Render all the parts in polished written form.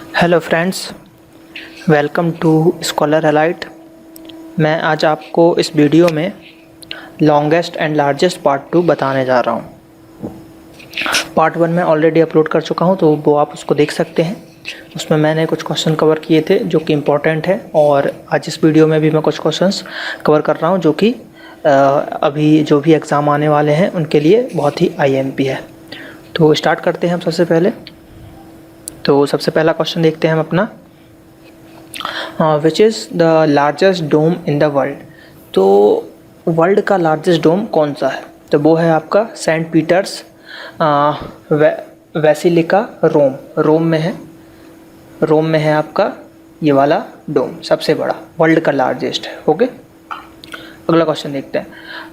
Hello friends, welcome to scholar elite. मैं आज आपको इस वीडियो में लॉन्गेस्ट एंड लार्जेस्ट पार्ट 2 बताने जा रहा हूँ। पार्ट 1 मैं ऑलरेडी अपलोड कर चुका हूँ, तो वो आप उसको देख सकते हैं। उसमें मैंने कुछ क्वेश्चन कवर किए थे जो कि इम्पोर्टेंट है, और आज इस वीडियो में भी मैं कुछ क्वेश्चंस कवर कर रहा हूँ जो कि अभी जो भी एग्ज़ाम आने वाले हैं उनके लिए बहुत ही आईएमपी है। तो स्टार्ट करते हैं हम सबसे पहले। तो सबसे पहला क्वेश्चन देखते हैं हम अपना, which is the largest dome in the world. तो वर्ल्ड का लार्जेस्ट डोम कौन सा है? तो वो है आपका सेंट पीटर्स बेसिलिका रोम में है। रोम में है आपका ये वाला डोम, सबसे बड़ा वर्ल्ड का लार्जेस्ट है। ओके, अगला क्वेश्चन देखते हैं।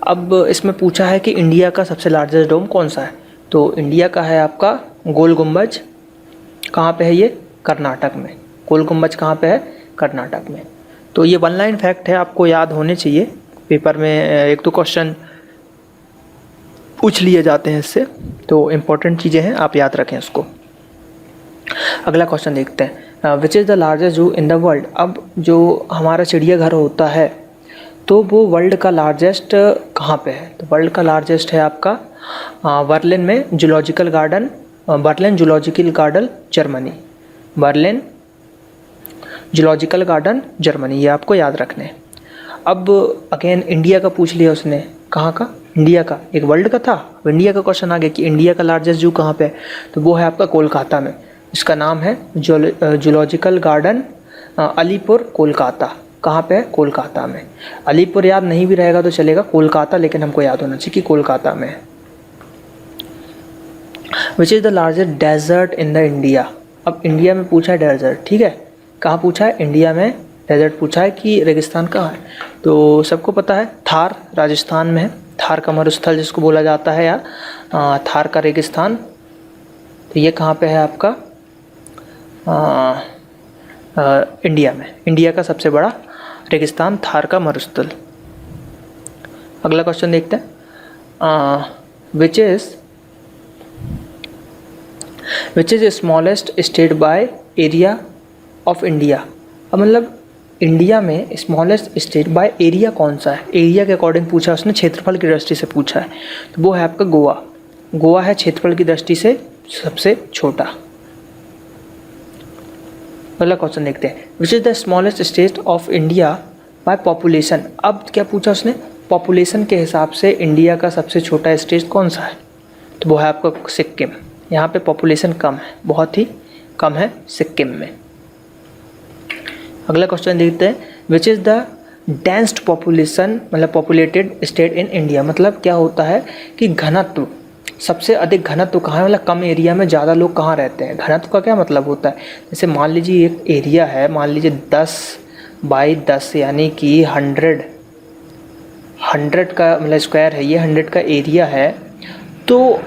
अब इसमें पूछा है कि इंडिया का सबसे लार्जेस्ट डोम कौन सा है। तो इंडिया का है आपका गोल गुम्बज। कहाँ पे है ये? कर्नाटक में। गोल गुम्बज कहाँ पे है? कर्नाटक में। तो ये 1 लाइन फैक्ट है, आपको याद होने चाहिए। पेपर में एक दो क्वेश्चन पूछ लिए जाते हैं इससे, तो इम्पोर्टेंट चीज़ें हैं, आप याद रखें इसको। अगला क्वेश्चन देखते हैं, विच इज़ द लार्जेस्ट जू इन द वर्ल्ड। अब जो हमारा चिड़ियाघर होता है तो वो वर्ल्ड का लार्जेस्ट कहाँ पे है? तो वर्ल्ड का लार्जेस्ट है आपका बर्लिन में zoological garden, Berlin zoological garden Germany. Berlin zoological garden Germany, ये आपको याद रखने हैं। अब अगेन इंडिया का पूछ लिया उसने, कहाँ का? इंडिया का। एक वर्ल्ड का था, इंडिया का क्वेश्चन आ गया कि इंडिया का लार्जेस्ट जू कहाँ पे है। तो वो है आपका कोलकाता में। इसका नाम है जूलॉजिकल गार्डन अलीपुर कोलकाता। कहाँ पे है? कोलकाता में। अलीपुर याद नहीं भी रहेगा तो चलेगा, कोलकाता लेकिन हमको याद होना चाहिए कि कोलकाता में है। Which is the largest desert in the India. अब इंडिया में पूछा है डेजर्ट, ठीक है। कहाँ पूछा है? इंडिया में डेजर्ट पूछा है कि रेगिस्तान कहाँ है। तो सबको पता है थार राजस्थान में है। थार का मरुस्थल जिसको बोला जाता है, या थार का रेगिस्तान। तो ये कहाँ पे है आपका? इंडिया में। इंडिया का सबसे बड़ा रेगिस्तान थार का मरुस्थल। अगला क्वेश्चन देखते हैं, which is smallest state by area of India. अब मतलब इंडिया में स्मॉलेस्ट स्टेट बाय एरिया कौन सा है? एरिया के अकॉर्डिंग पूछा उसने, क्षेत्रफल की दृष्टि से पूछा है। तो वो है आपका गोवा। गोवा है क्षेत्रफल की दृष्टि से सबसे छोटा। अगला क्वेश्चन देखते हैं, विच is the smallest state of India by population. अब क्या पूछा उसने? पॉपुलेशन के हिसाब से इंडिया का सबसे छोटा स्टेट कौन सा है? तो वो है आपका सिक्किम। यहाँ पे पॉपुलेशन कम है, बहुत ही कम है सिक्किम में। अगला क्वेश्चन देखते हैं, विच इज़ द डेंस्ड पॉपुलेशन, मतलब पॉपुलेटेड स्टेट इन इंडिया। मतलब क्या होता है कि घनत्व, सबसे अधिक घनत्व कहाँ है? मतलब कम एरिया में ज़्यादा लोग कहाँ रहते हैं। घनत्व का क्या मतलब होता है? जैसे मान लीजिए एक एरिया है, मान लीजिए 10 बाई 10 यानी कि 100 का मतलब स्क्वायर है, ये 100 का एरिया है। तो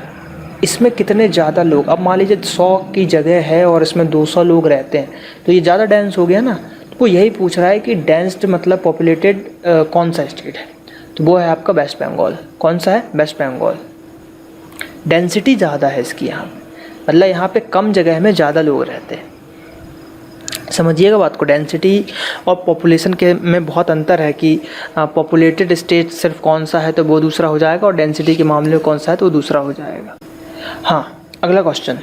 इसमें कितने ज़्यादा लोग, अब मान लीजिए 100 की जगह है और इसमें 200 लोग रहते हैं, तो ये ज़्यादा डेंस हो गया ना। तो वो यही पूछ रहा है कि डेंस्ड मतलब पॉपुलेटेड कौन सा स्टेट है। तो वो है आपका वेस्ट बंगाल। कौन सा है? वेस्ट बंगाल। डेंसिटी ज़्यादा है इसकी यहाँ, मतलब यहाँ पे कम जगह में ज़्यादा लोग रहते हैं। समझिएगा बात को, डेंसिटी और पॉपुलेशन के में बहुत अंतर है कि पॉपुलेटेड स्टेट सिर्फ कौन सा है तो वो दूसरा हो जाएगा, और डेंसिटी के मामले में कौन सा है तो वो दूसरा हो जाएगा। हाँ, अगला question,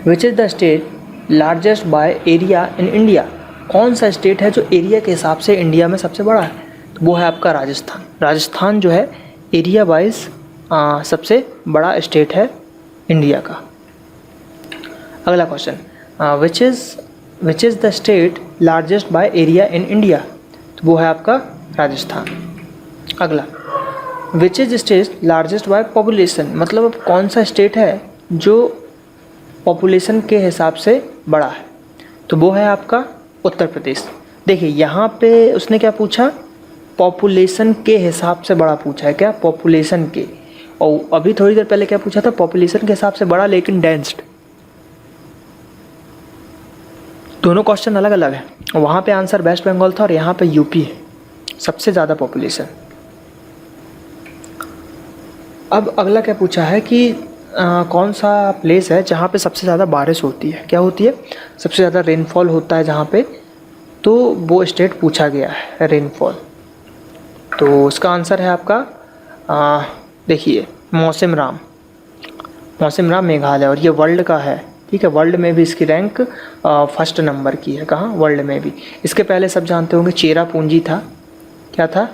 which is the state largest by area in India. कौन सा स्टेट है जो एरिया के हिसाब से इंडिया में सबसे बड़ा है? तो वो है आपका राजस्थान। राजस्थान जो है एरिया वाइज सबसे बड़ा स्टेट है इंडिया का। अगला question, which is the state largest by area in India. तो वो है आपका राजस्थान। अगला, which is state largest by population. मतलब कौन सा स्टेट है जो पॉपुलेशन के हिसाब से बड़ा है। तो वो है आपका उत्तर प्रदेश। देखिए यहाँ पे उसने क्या पूछा? पॉपुलेशन के हिसाब से बड़ा पूछा है। क्या? पॉपुलेशन के। और अभी थोड़ी देर पहले क्या पूछा था? पॉपुलेशन के हिसाब से बड़ा लेकिन डेंस्ड। दोनों क्वेश्चन अलग अलग है। वहाँ पे आंसर वेस्ट बंगाल था और यहाँ पे यूपी है सबसे ज़्यादा पॉपुलेशन। अब अगला क्या पूछा है कि कौन सा प्लेस है जहाँ पे सबसे ज़्यादा बारिश होती है? क्या होती है? सबसे ज़्यादा रेनफॉल होता है जहाँ पे, तो वो स्टेट पूछा गया है, रेनफॉल। तो इसका आंसर है आपका देखिए मौसिनराम, मौसिनराम मेघालय, और ये वर्ल्ड का है, ठीक है। वर्ल्ड में भी इसकी रैंक फर्स्ट नंबर की है। कहाँ? वर्ल्ड में भी। इसके पहले सब जानते होंगे चेरापूंजी था। क्या था?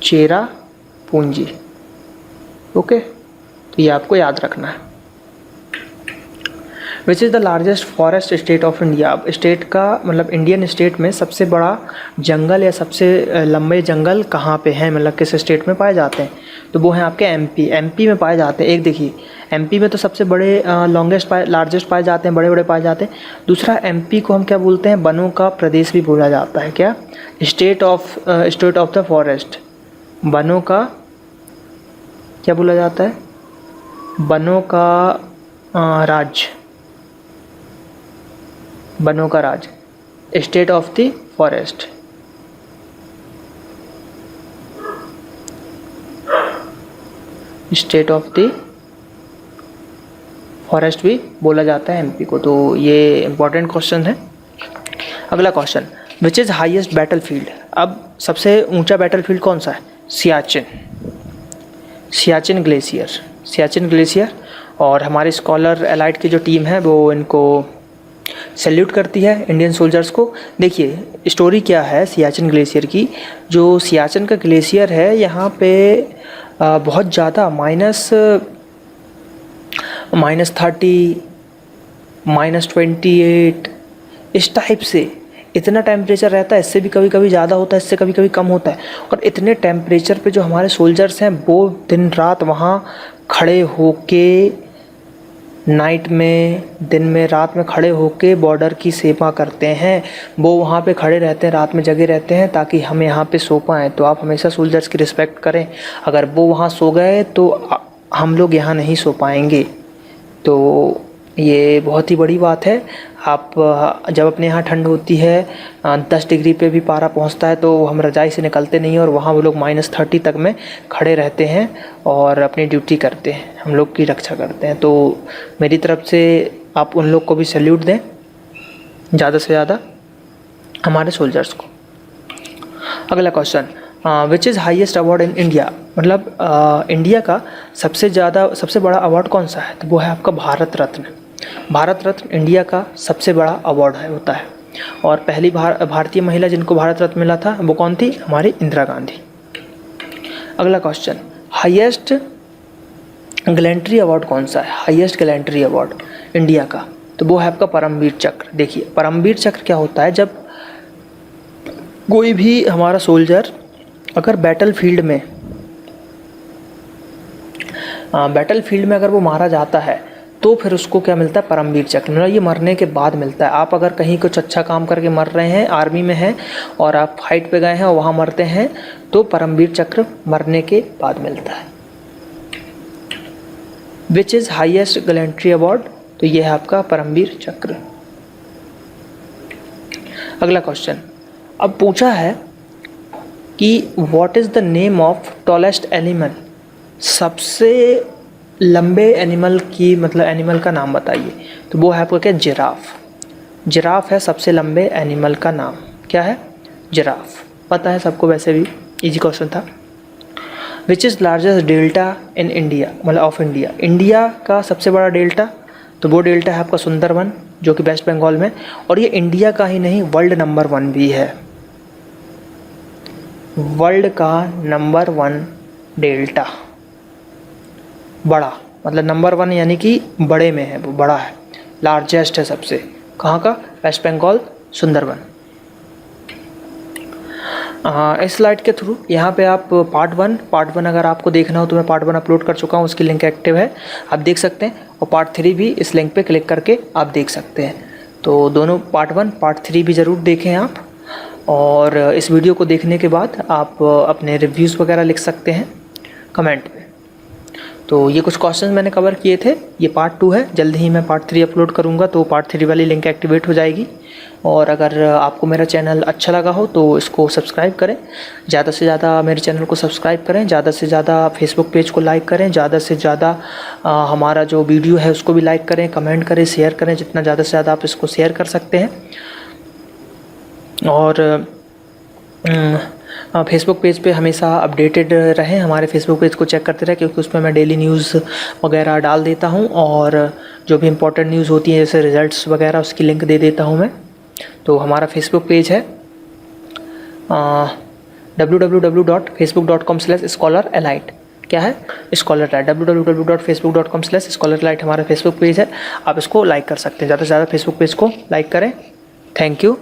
चेरापूंजी। ओके, तो ये आपको याद रखना है। Which is the largest forest state of India? अब स्टेट का मतलब इंडियन स्टेट में सबसे बड़ा जंगल या सबसे लंबे जंगल कहाँ पे हैं, मतलब किस स्टेट में पाए जाते हैं? तो वो हैं आपके एमपी। एमपी में पाए जाते हैं। एक देखिए, एमपी में तो सबसे बड़े लार्जेस्ट पाए जाते हैं, बड़े बड़े पाए जाते हैं। दूसरा, एमपी को हम क्या बोलते हैं? वनों का प्रदेश भी बोला जाता है। क्या? स्टेट ऑफ द फॉरेस्ट, वनों का क्या बोला जाता है? वनों का राज्य, वनों का राज्य, state of the forest. State of the forest भी बोला जाता है एमपी को। तो ये इंपॉर्टेंट क्वेश्चन है। अगला question, which is highest battle field? अब सबसे ऊंचा बैटल फील्ड कौन सा है? Siachen, Siachen glacier, Siachen glacier. और हमारे स्कॉलर एलाइट की जो टीम है वो इनको सैल्यूट करती है, इंडियन सोल्जर्स को। देखिए स्टोरी क्या है सियाचिन ग्लेशियर की। जो सियाचिन का ग्लेशियर है यहाँ पे बहुत ज़्यादा -30, -28 इस टाइप से इतना टेम्परेचर रहता है। इससे भी कभी कभी ज़्यादा होता है, इससे कभी कभी कम होता है। और इतने टेम्परेचर पे जो हमारे सोल्जर्स हैं वो दिन रात वहाँ खड़े होके, नाइट में, दिन में, रात में खड़े होके बॉर्डर की सेवा करते हैं। वो वहाँ पे खड़े रहते हैं, रात में जगे रहते हैं ताकि हम यहाँ पे सो पाएँ। तो आप हमेशा सोल्जर्स की रिस्पेक्ट करें। अगर वो वहाँ सो गए तो हम लोग यहाँ नहीं सो पाएंगे। तो ये बहुत ही बड़ी बात है। आप जब अपने यहाँ ठंड होती है 10 डिग्री पे भी पारा पहुँचता है तो हम रज़ाई से निकलते नहीं हैं, और वहाँ वो लोग -30 तक में खड़े रहते हैं और अपनी ड्यूटी करते हैं, हम लोग की रक्षा करते हैं। तो मेरी तरफ से आप उन लोग को भी सैल्यूट दें ज़्यादा से ज़्यादा, हमारे सोल्जर्स को। अगला question, which is highest award in India? मतलब इंडिया का सबसे बड़ा अवार्ड कौन सा है? तो वो है आपका भारत रत्न। भारत रत्न इंडिया का सबसे बड़ा अवार्ड होता है। और पहली भारतीय महिला जिनको भारत रत्न मिला था वो कौन थी? हमारी इंदिरा गांधी। अगला क्वेश्चन, हाईएस्ट गैलेंट्री अवार्ड कौन सा है? हाईएस्ट गैलेंट्री अवार्ड इंडिया का, तो वो है आपका परमवीर चक्र। देखिए परमवीर चक्र क्या होता है, जब कोई भी हमारा सोल्जर अगर बैटल फील्ड में अगर वो मारा जाता है तो फिर उसको क्या मिलता है? परमवीर चक्र। मतलब ये मरने के बाद मिलता है। आप अगर कहीं कुछ अच्छा काम करके मर रहे हैं, आर्मी में हैं और आप फाइट पे गए हैं और वहाँ मरते हैं, तो परमवीर चक्र मरने के बाद मिलता है। Which is highest gallantry award? तो ये है आपका परमवीर चक्र। अगला क्वेश्चन, अब पूछा है कि what is the name of tallest animal? सबसे लंबे एनिमल की, मतलब एनिमल का नाम बताइए। तो वो है आपका क्या? जिराफ। जिराफ है सबसे लंबे एनिमल का नाम। क्या है? जिराफ। पता है सबको, वैसे भी इजी क्वेश्चन था। Which is largest delta in India? मतलब ऑफ इंडिया, इंडिया का सबसे बड़ा डेल्टा, तो वो डेल्टा है आपका सुंदरवन जो कि वेस्ट बंगाल में। और ये इंडिया का ही नहीं, वर्ल्ड नंबर 1 भी है। वर्ल्ड का नंबर 1 डेल्टा, बड़ा मतलब नंबर 1 यानी कि बड़े में है, वो बड़ा है, लार्जेस्ट है सबसे। कहाँ का? वेस्ट बंगाल, सुंदरवन। इस स्लाइड के थ्रू यहाँ पे आप पार्ट वन अगर आपको देखना हो तो मैं पार्ट 1 अपलोड कर चुका हूँ, उसकी लिंक एक्टिव है, आप देख सकते हैं। और पार्ट 3 भी इस लिंक पे क्लिक करके आप देख सकते हैं। तो दोनों पार्ट 1 पार्ट 3 भी ज़रूर देखें आप। और इस वीडियो को देखने के बाद आप अपने रिव्यूज़ वगैरह लिख सकते हैं कमेंट में। तो ये कुछ क्वेश्चन मैंने कवर किए थे, ये पार्ट 2 है। जल्द ही मैं पार्ट 3 अपलोड करूँगा, तो पार्ट 3 वाली लिंक एक्टिवेट हो जाएगी। और अगर आपको मेरा चैनल अच्छा लगा हो तो इसको सब्सक्राइब करें, ज़्यादा से ज़्यादा मेरे चैनल को सब्सक्राइब करें, ज़्यादा से ज़्यादा फेसबुक पेज को लाइक करें, ज़्यादा से ज़्यादा हमारा जो वीडियो है उसको भी लाइक करें, कमेंट करें, शेयर करें, जितना ज़्यादा से ज़्यादा आप इसको शेयर कर सकते हैं। और फेसबुक पेज पे हमेशा अपडेटेड रहें, हमारे फेसबुक पेज को चेक करते रहें, क्योंकि उसमें मैं डेली न्यूज़ वगैरह डाल देता हूँ, और जो भी इम्पोर्टेंट न्यूज़ होती है जैसे रिज़ल्ट्स वगैरह उसकी लिंक दे देता हूँ मैं। तो हमारा फेसबुक पेज है www.facebook.com/scholarelite। क्या है? स्कॉलरलाइट। www.facebook.com/scholarelite हमारा फेसबुक पेज है, आप इसको लाइक कर सकते हैं। ज़्यादा से ज़्यादा फेसबुक पेज को लाइक करें। Thank you.